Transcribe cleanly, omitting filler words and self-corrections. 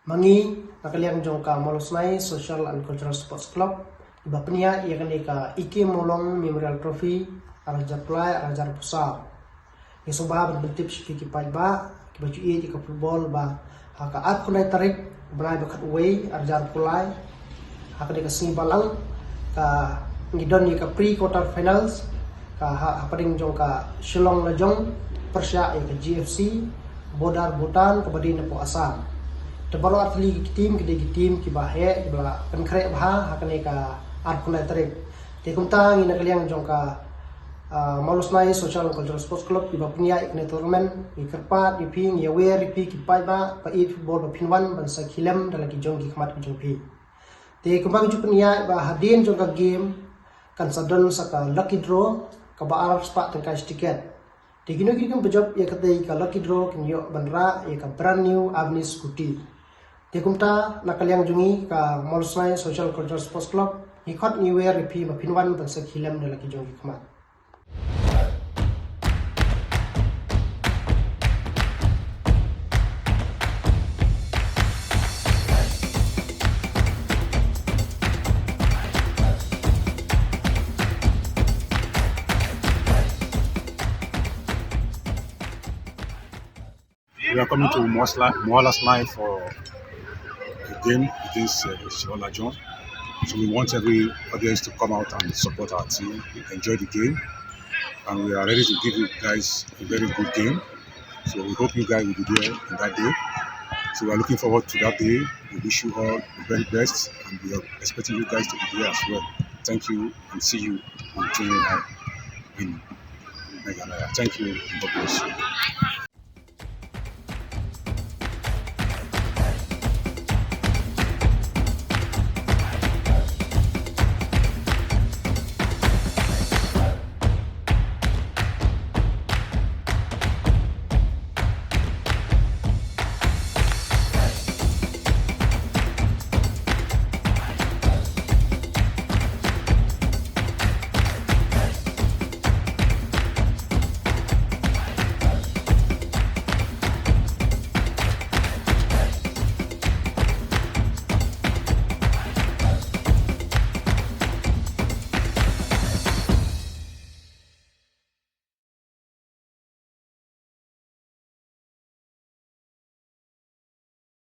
Mangi nakaliang jongka Mawlasnai Social and Cultural Sports Club iba penia ia kani ka Ike Molong Memorial Trophy arajar play arajar pusat. Yang sebab berbentuk sikit pai ba baju ia ka football ba haka at kunai tarik benai bakat away arajar play haka de ka simbalang ka ngidon ni ka pre quarter finals ka hapading jongka Shillong Lajong Pyrshah ia ka GFC bodar Bhutan kabadi na po Assam. Terbaru atli tim kiba he bla penkre bah hakane ka arkunai tarik te kumta ngina kaliang jongka Mawlasnai Social and Cultural Sports Club iba punya ikne tournament ikerpat iping yawer ipi kipai ba pa it football ba pinwan ban sa khilem dalagi jong ki khamat jong pi te kumpa ju punya ba hadin jongka game kan sadon saka lucky draw ka ba arab spot tengkai tiket te gino kan bejob ya kate ka lucky draw kin yo banra ya ka brand new Avenue scooty. Dikumta nakaliang jungi ka Mawlasnai Social Cultural Sports Club ikot niwe ripi mapinwan bangsa khilam dalaki jongi khamat. We are coming to Mawlasnai for a game against Lajong. So we want every audience to come out and support our team, enjoy the game, and we are ready to give you guys a very good game. So we hope you guys will be there in that day. So we are looking forward to that day. We wish you all the very best, and we are expecting you guys to be there as well. Thank you, and see you on training night in Meghalaya. Thank you, and God bless you.